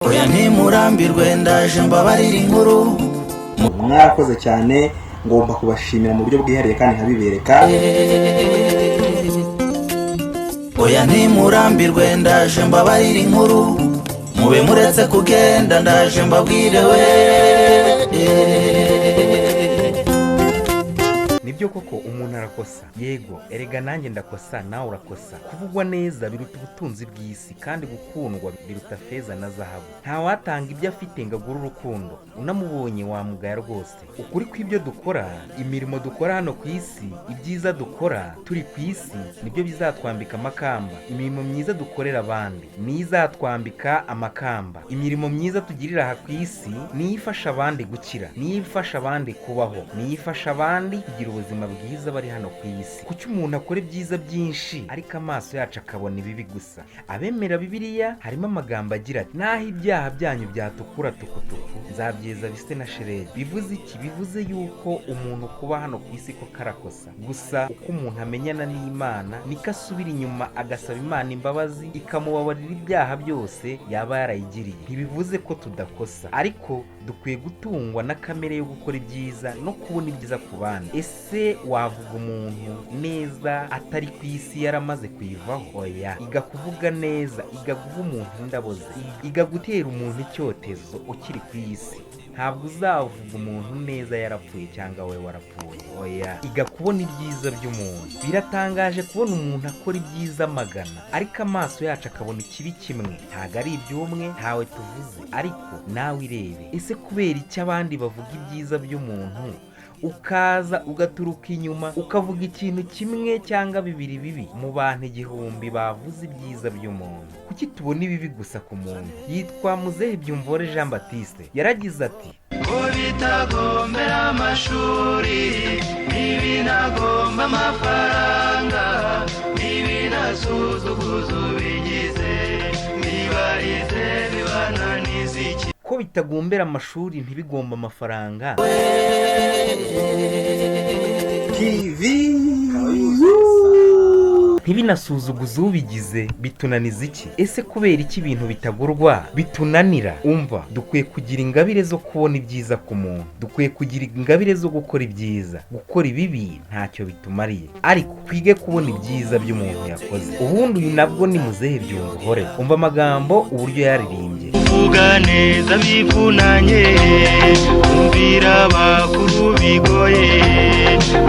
oya ntimurambirwe ndaje mbabarira inkuru. Mwarakoze cyane, ngomba kubashimira mu buryo bwihariye kandi nkabibereka. Oya ntimurambirwe ndaje mbabarira inkuru, mube muretse kugenda ndaje mbabwire we. Nibyo koko umuntu arakosa, yego erega nanjye ndakosa nawe urakosa. Kuvugwa neza biruta ubutunzi bw'isi, kandi gukundwa biruta feza na zahabu. Nta watanga ibyo afite ngo agure urukundo, unamubonye wamugaya rwose. Ukuri kw'ibyo dukora, imirimo dukora hano ku isi, ibyiza dukora turi ku isi nibyo bizatwambika amakamba. Imirimo myiza dukorera abandi niyo izatwambika amakamba. Imirimo myiza tugirira aha ku isi niyo ifasha abandi gukira, niyo ifasha abandi kubaho, niyo ifasha abandi kugira ubuzima bwiza bari hano ku isi. Kuki umuntu akora ibyiza byinshi ariko amaso yacu akabona ibibi gusa? Abemera Bibiliya harimo amagambo agira ati naho ibyaha byanyu byatukura tukutuku nzabyeza bise na shereri. Bivuze iki? Bivuze yuko umuntu kuba hano ku isi ko karakosa gusa. Uko umuntu amenyana n'Imana niko asubira inyuma agasaba Imana imbabazi ikamubabarira ibyaha byose yaba yarayigiriye. Ntibivuze ko tudakosa, ariko dukwiye gutungwa na kamere yo gukora ibyiza no kubona ibyiza ku bandi. Ese wavuga umuntu neza atari ku isi yaramaze kuyivaho? Oya, iga kuvuga neza, iga guha umuntu indabo ze, iga gutera umuntu icyotezo ukiri ku isi. Ntabwo uzavuga umuntu neza yarapfuye cyangwa we warapfuye. Oya, iga kubona ibyiza by'umuntu. Biratangaje kubona umuntu akora ibyiza magana ariko amaso yacu akabona ikibi kimwe. Ntabwo ari iby'umwe, ntawe tuvuze, ariko nawe irebe. Ese kubera iki abandi bavuga ibyiza by'umuntu ukaza ugaturuka inyuma ukavuga ikintu kimwe cyangwa bibiri bibi mu bantu 1000 bavuze ibyiza by'umuntu? Kuki tubona ibibi gusa ku muntu? Yitwa Muzehe Byumvore Jean Baptiste, yaragize ati Ko bitagombera amashuri, ntibinagomba amafaranga, ntibinasuzuguza ubigize, ntibarize bibananiza iki. Ko bitagombera amashuri, ntibigomba amafaranga. TV ntibinasuzuguza ubigize, bitunaniza iki? Ese kubera iki ibintu bitagurwa bitunanira? Umva, dukwiye kugira ingabire zo kubona ibyiza ku muntu, dukwiye kugira ingabire zo gukora ibyiza. Gukora ibibi ntacyo bitumariye, ariko twige kubona ibyiza by'umuntu yakoze. Ubundi uyu nabwo ni Muzehe Byumvore. Umva amagambo uburyo yaririmbye. Kuvuga neza bivunanye, kumvira abakuru bigoye,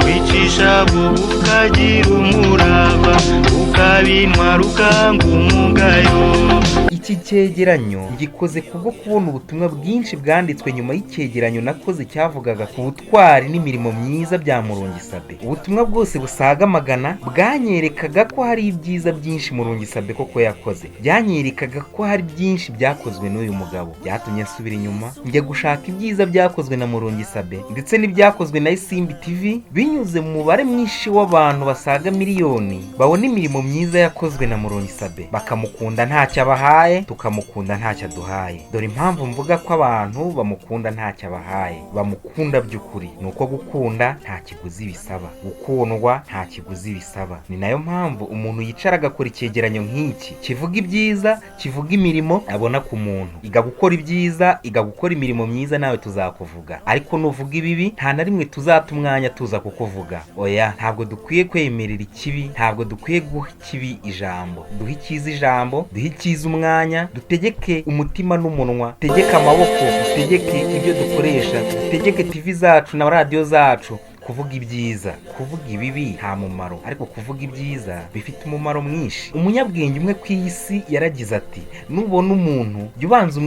kwicisha bugufi ukagira umurava, ukabintwara ukanga umugayo. Iki cyegeranyo ngikoze kubwo kubona ubutumwa bwinshi bwanditswe nyuma y'icyegeranyo nakoze cyavugaga ku butwari n'imirimo myiza bya Murungisabe. Ubutumwa bwose busaga 100 bwanyerekaga ko hari ibyiza byinshi Murungisabe koko yakoze. Byanyerekaga ko hari byinshi byakozwe n'uyu mugabo. Byatumye asubira inyuma njya gushaka ibyiza byakozwe na Murungisabe ndetse n'ibyakozwe na Isimbi TV, binyuze mu mubare mwinshi w'abantu basaga miliyoni babona imirimo myiza yakozwe na Murungisabe, bakamukunda ntacyo abahaye, tukamukunda ntacyo aduhaye. Dore impamvu mvuga ko abantu bamukunda ntacyo abahaye. Bamukunda by'ukuri nuko gukunda nta kiguzi bisaba, gukundwa nta kiguzi bisaba. Ni nayo mpamvu umuntu yicara agakora icyegeranyo nk'iki kivuga ibyiza, kivuga imirimo abona ku muntu. Iga gukora ibyiza, iga gukora imirimo myiza, nawe tuzakuvuga. Ariko nuvuga ibibi nta na rimwe tuzata umwanya tuza kukuvuga. Oya, ntabwo dukwiye kwemerera ikibi, ntabwo dukwiye guha ikibi ijambo. Duhe icyiza ijambo, duhe icyiza umwanya, dutegeke umutima n'umunwa, dutegeke amaboko, dutegeke ibyo dukoresha, dutegeke TV zacu na radio zacu kuvuga ibyiza. Kuvuga ibibi nta mumaro, ariko kuvuga ibyiza bifite umumaro mwinshi. Umunyabwenge umwe ku isi yaragize ati nubona umuntu jya ubanza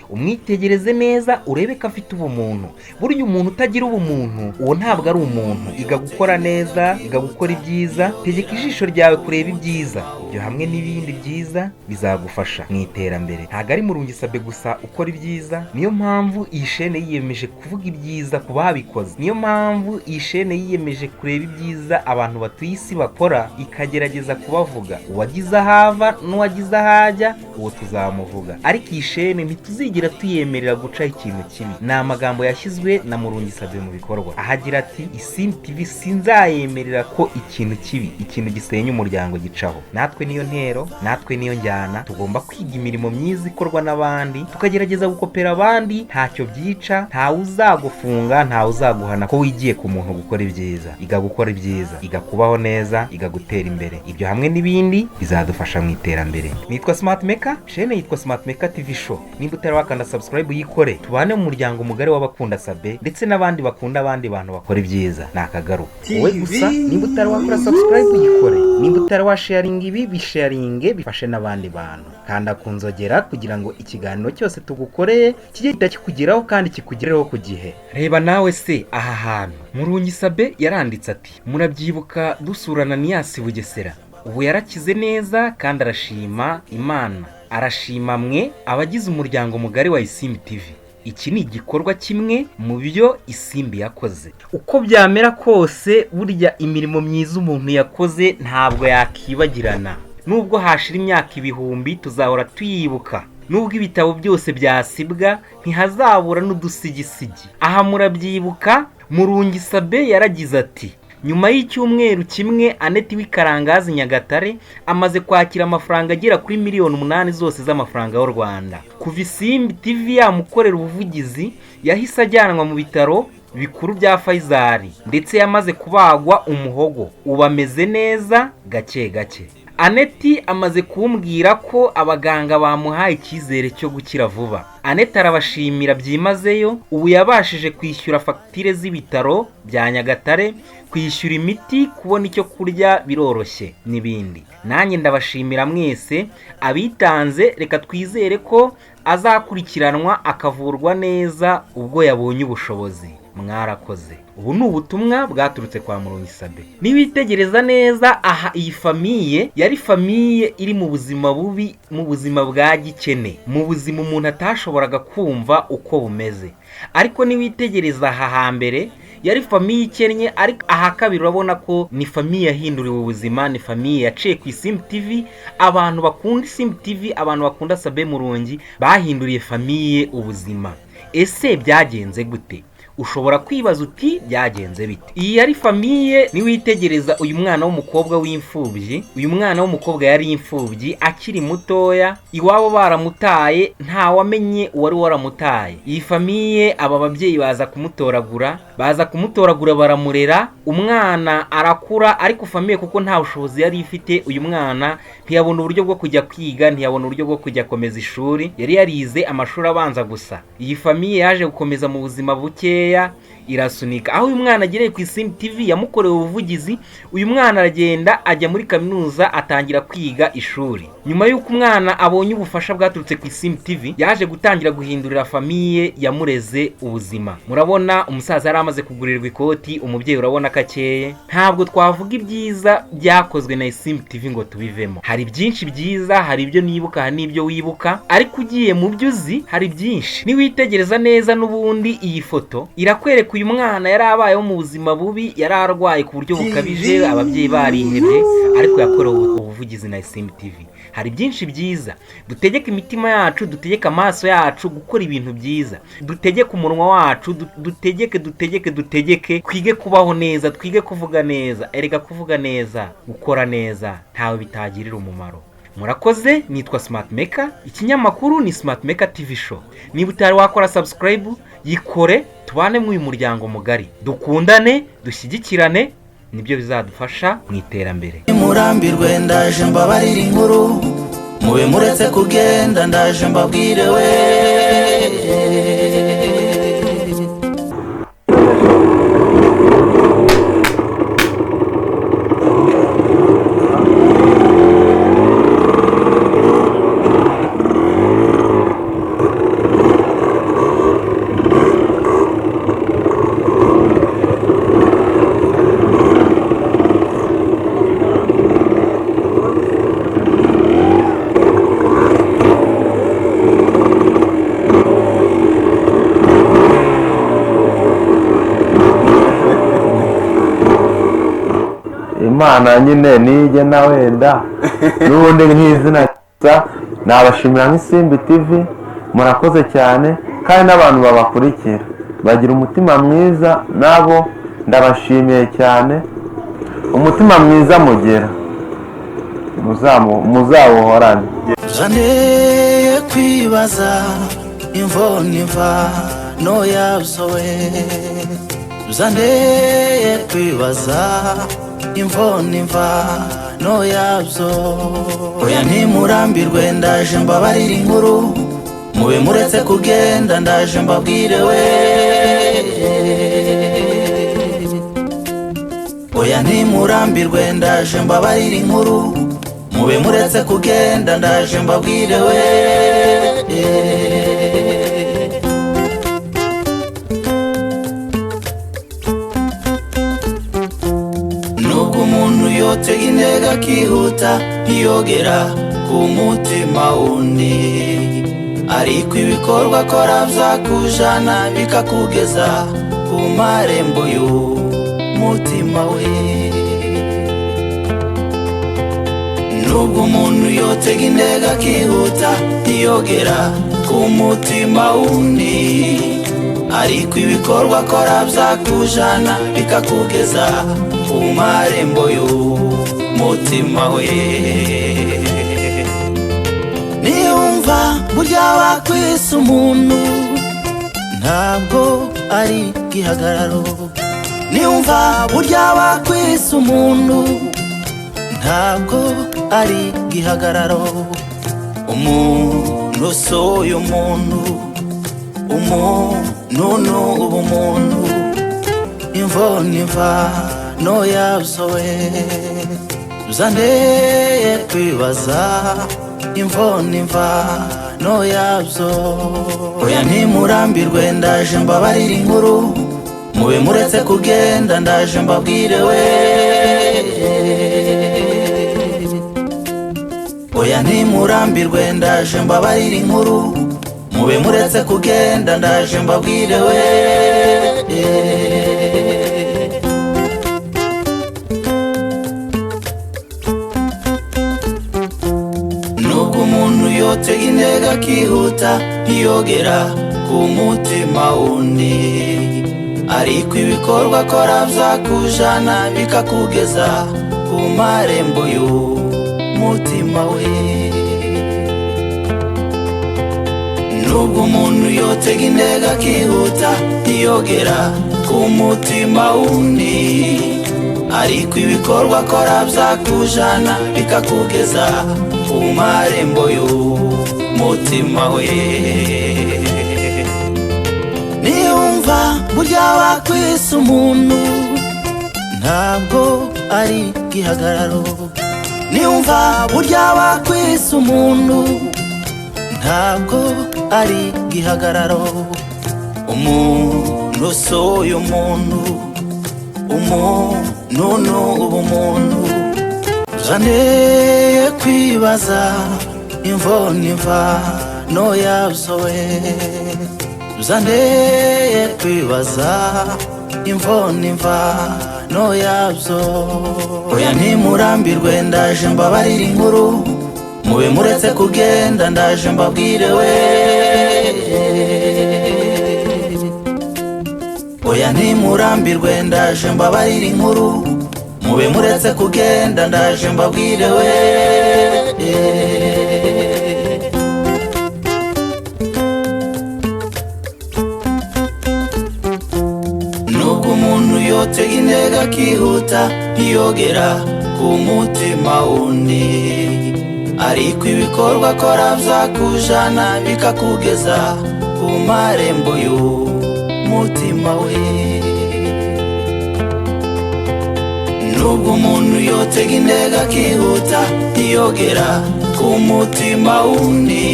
umwitegereze neza urebe ko afite ubumuntu. Burya umuntu utagira ubumuntu uwo ntabwo ari umuntu. Iga gukora neza, iga gukora ibyiza, tegeka ijisho ryawe kureba ibyiza. Ibyo hamwe n'ibindi byiza bizagufasha mu iterambere. Ntabwo ari Murungisabe gusa ukora ibyiza, niyo mpamvu iyi shene yiyemeje kuvuga ibyiza ku babikoze. Niyo mpamvu mpamvu iyi shene yiyemeje kureba ibyiza abantu batuye isi bakora, ikagerageza kubavuga. Uwagize ahava n'uwagize ahajya uwo tuzamuvuga, ariko iyi shene ntituzigira tuyemerera gucaho ikintu kibi. Ni amagambo yashyizwe na Murungi Sabin mu bikorwa, ahagira ati Isimbi TV sinzayemerera ko ikintu kibi, ikintu gisenya umuryango gicaho. Natwe niyo ntero, natwe niyo njyana, tugomba kwiga imirimo myiza ikorwa n'abandi, tukagerageza gukopera abandi. Ntacyo byica, ntawe uzagufunga, ntawe uzaguhana ko wigiye ku muntu gukora ibyiza. Iga gukora ibyiza, iga kubaho neza, iga gutera imbere. Ibyo hamwe n'ibindi bizadufasha mu iterambere. Nitwa Smart Maker, shene yitwa Smart Maker TV show. Nimba utari wakanda subscribe yikore, tubane mu muryango mugari w'abakunda Sabe ndetse n'abandi bakunda abandi bantu bakora ibyiza. Nakagaruka wowe gusa, nimba utari wakora subscribe yikore, nimba utari washaringa ibi bisharinge bifashe n'abandi bantu, kanda kunzogera kugira ngo ikiganiro cyose tugukoreye kijye kikugeraho kandi kikugereho ku gihe. Reba nawe se aha hantu Murungi Sabe yaranditse ati murabyibuka dusurana Niyasi Bugesera, ubu yarakize neza kandi arashima Imana, arashima mwe abagize umuryango mugari wa Isimbi TV. Iki ni igikorwa kimwe mu byo Isimbi yakoze. Uko byamera kose, burya imirimo myiza umuntu yakoze ntabwo yakibagirana. Nubwo hashira imyaka ibihumbi tuzahora tuyibuka, nubwo ibitabo byose byasibwa ntihazabura n'udusigisigi. Aha murabyibuka Murungi Sabe yaragize ati nyuma y'icyumweru kimwe Annette w'Ikarangazi Nyagatare amaze kwakira amafaranga agera kuri miliyoni 8 zose z'amafaranga y'u Rwanda. Kuva Isimbi TV yamukorera ubuvugizi, yahise ajyanwa mu bitaro bikuru bya Faisal ndetse yamaze kubagwa umuhogo, ubu ameze neza gake gake. Annette amaze kumbwira ko abaganga bamuhaye icyizere cyo gukira vuba. Annette arabashimira byimazeyo, ubu yabashije kwishyura fagitire z'ibitaro bya Nyagatare, kwishyura imiti, kubona icyo kurya biroroshye n'ibindi. Nanjye ndabashimira mwese abitanze, reka twizere ko azakurikiranwa akavurwa neza ubwo yabonye ubushobozi. Mwarakoze. Ubu ni ubutumwa bwaturutse kwa Murungi Sabe. Niwitegereza neza, aha iyi famiye yari famiye iri mu buzima bubi, mu buzima bwa gikene, mu buzima umuntu atashoboraga kumva uko bumeze. Ariko niwitegereza aha hambere yari famiye ikennye, ariko aha kabiri urabona ko ni famiye yahinduriwe ubuzima, ni famiye yaciye ku Isimbi TV. Abantu bakunda Isimbi TV, abantu bakunda Sabe Murungi bahinduriye famiye ubuzima. Ese byagenze gute? Ushobora kwibaza uti byagenze bite? Iyi yari famiye. Niwitegereza uyu mwana w'umukobwa w'imfubyi, uyu mwana w'umukobwa yari imfubyi akiri mutoya, iwabo baramutaye, nta wamenye uwari waramutaye. Iyi famiye aba babyeyi baza kumutoragura baramurera, umwana arakura, ariko famiye kuko nta bushobozi yari ifite, uyu mwana ntiyabona uburyo bwo kujya kwiga, ntiyabona uburyo bwo kujya komeza ishuri, yari yarize amashuri abanza gusa. Iyi famiye yaje gukomeza mu buzima buke irasunika, aho uyu mwana agereye ku Isimbi TV yamukorewe ubuvugizi. Uyu mwana aragenda ajya muri kaminuza atangira kwiga ishuri. Nyuma y'uko umwana abonye ubufasha bwaturutse ku Isimbi TV, yaje gutangira guhindurira famiye yamureze ubuzima. Murabona umusaza yari amaze kugurirwa ikoti, umubyeyi urabona kakeye. Ntabwo twavuga ibyiza byakozwe na Isimbi TV ngo tubivemo. Hari byinshi byiza, hari ibyo nibuka, hari n'ibyo wibuka, ariko ugiye mu byo uzi hari byinshi. Niwitegereza neza n'ubundi iyi foto irakwereka uyu mwana yari abayeho mu buzima bubi, yari arwaye ku buryo bukabije, ababyeyi barihebye, ariko yakorewe ubuvugizi na Isimbi TV. Hari byinshi byiza. Dutegeke imitima yacu, dutegeke amaso yacu gukora ibintu byiza, dutegeke umunwa wacu, dutegeke twige kubaho neza, twige kuvuga neza. Erega kuvuga neza, gukora neza ntawe bitagirira umumaro. Murakoze. Nitwa Smart Maker, ikinyamakuru ni Smart Maker TV show. Niba utari wakora subscribe yikore, tubane mu uyu muryango mugari, dukundane, dushyigikirane, nibyo bizadufasha mu iterambere. Murambirwe ndaje mbabarira inkuru, mube muretse kugenda ndaje mbabwire we. Imana nyine nige na wenda n'ubundi nk'izina nabashimira nk'Isimbi TV, murakoze cyane kandi n'abantu babakurikira bagira umutima mwiza, nabo ndabashimiye cyane. Umutima mwiza mugira muzawuhorane. Zaneye kwibaza imvo n'imvano yabyo, zaneye kwibaza imvo n'imvano yabyo. Oya ntimurambirwe ndaje mbabarira inkuru, mube muretse kugenda ndaje mbabwire we. Oya ntimurambirwe ndaje mbabarira inkuru, mube muretse kugenda ndaje mbabwire we. Nubwo umuntu yotega intego akihuta ntiyogera ku mutima wundi, ariko ibikorwa akora byakujana bikakugeza ku marembo y'umutima we. Nubwo umuntu yotega intego akihuta ntiyogera ku mutima wundi, ariko ibikorwa akora byakujana bikakugeza ku marembo y'umutima we. Niyumva burya wakwisa umuntu ntabwo ari gihagararo, niyumva burya wakwisa umuntu ntabwo ari gihagararo. Umuntu soye umuntu, umuntu n'ubumuntu, imvo n'imvano yabyo we. Zaneye kwibaza imvo n'imvano yabyo. Oya ntimurambirwe ndaje mbabarira inkuru, mube muretse kugenda ndaje mbabwire we. Oya ntimurambirwe ndaje mbabarira inkuru, mube muretse kugenda ndaje mbabwire we. Nubwo umuntu yotega intego akihuta ntiyogera ku mutima wundi, ariko ibikorwa akora byakujana bikakugeza ku marembo y'umutima we. Nubwo umuntu yotega intego akihuta ntiyogera ku mutima wundi, ariko ibikorwa akora byakujana bikakugeza ku marembo y'umutima we. Niyumva burya wakwisa umuntu ntabwo ari gihagararo, niyumva burya wakwisa umuntu ntabwo ari gihagararo. Umuntu soye umuntu, umuntu n'ubumuntu, zaneye kwibaza imvo n'imvano yabyo we. Zaneye kwibaza imvo n'imvano yabyo. Oya ntimurambirwe ndaje mbabarira inkuru, mube muretse kugenda ndaje mbabwire we. Oya ntimurambirwe ndaje mbabarira inkuru, mube muretse kugenda ndaje mbabwire we. Nubwo umuntu yotega intego akihuta ntiyogera ku mutima wundi, ariko ibikorwa akora byakujana bikakugeza ku marembo y'umutima we. Nubwo umuntu yotega intego akihuta ntiyogera ku mutima wundi,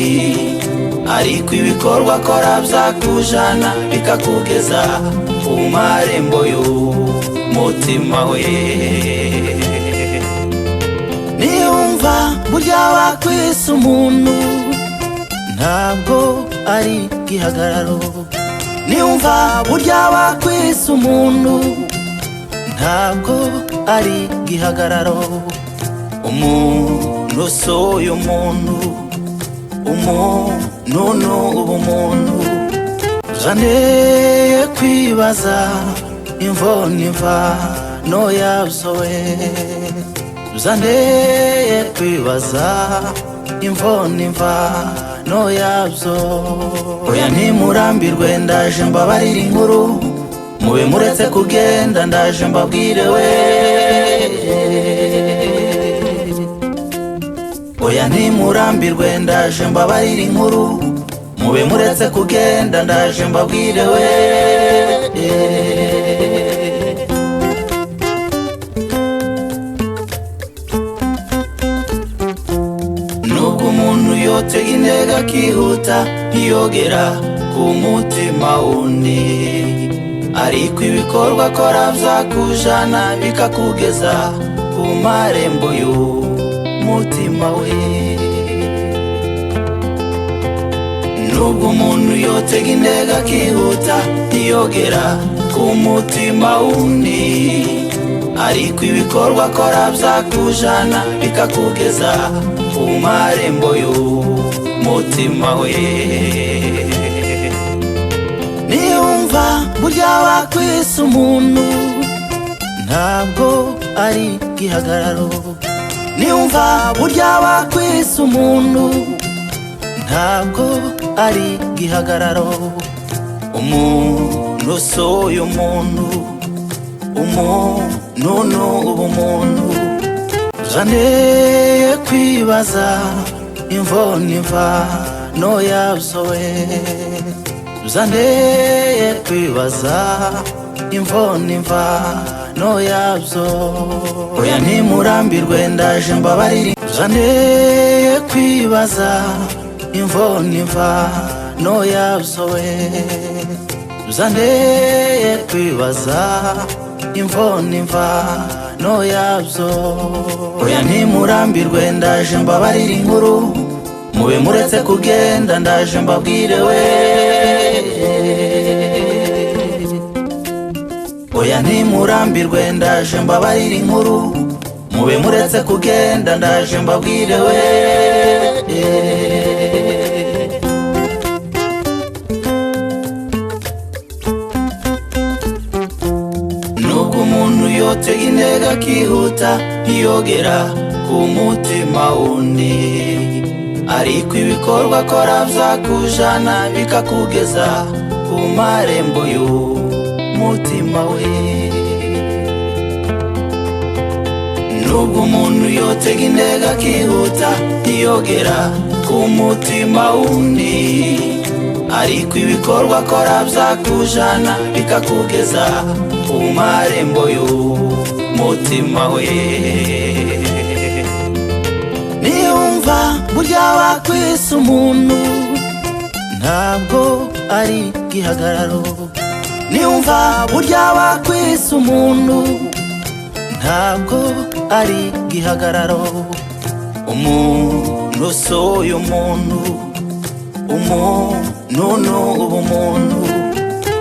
ariko ibikorwa akora byakujana bikakugeza ku marembo y'umutima we. Niyumva burya wakwisa umuntu ntabwo ari gihagararo, niyumva burya wakwisa umuntu ntabwo ari gihagararo umuntu usohoye umuntu ubumuntu uzanteye kwibaza imvo n'imvano yabyo uzanteye kwibaza imvo n'imvano yabyo oya ntimurambirwe ndaje mbabarira inkuru mube muretse kugenda ndaje mbabwire we oya ntimurambirwe ndaje mbabarira inkuru mube muretse kugenda ndaje mbabwire we nubwo umuntu yotega intego akihuta ntiyogera ku mutima wundi ariko ibikorwa akora byakujana bikakugeza ku marembo y'umutima we nubwo umuntu yotega intego akihuta ntiyogera ku mutima wundi ariko ibikorwa akora byakujana bikakugeza ku marembo y'umutima we niyumva burya wakwisa umuntu ntabwo ari gihagararo niyumva burya wakwisa umuntu ntabwo ari gihagararo umuntu usohoye umuntu ubumuntu uzanteye kwibaza imvo n'imvano yabyo uzanteye kwibaza imvo n'imvano yabyo oya ntimurambirwe ndaje mbabarira uzanteye kwibaza imvo n'imvano yabyo uzanteye kwibaza imvo n'imvano yabyo oya ntimurambirwe ndaje mbabarira inkuru mube muretse kugenda ndaje mbabwire we oya ntimurambirwe ndaje mbabarira inkuru mube muretse kugenda ndaje mbabwire we nubwo umuntu yotega intego akihuta ntiyogera ku mutima wundi ariko ibikorwa akora byakujana bikakugeza ku marembo y'umutima we nubwo umuntu yotega intego akihuta ntiyogera ku mutima wundi ariko ibikorwa akora byakujana bikakugeza ku marembo y'umutima we niyumva burya wakwisa umuntu ntabwo ari gihagararo niyumva burya wakwisa umuntu ntabwo ari gihagararo umuntu usohoye umuntu ubumuntu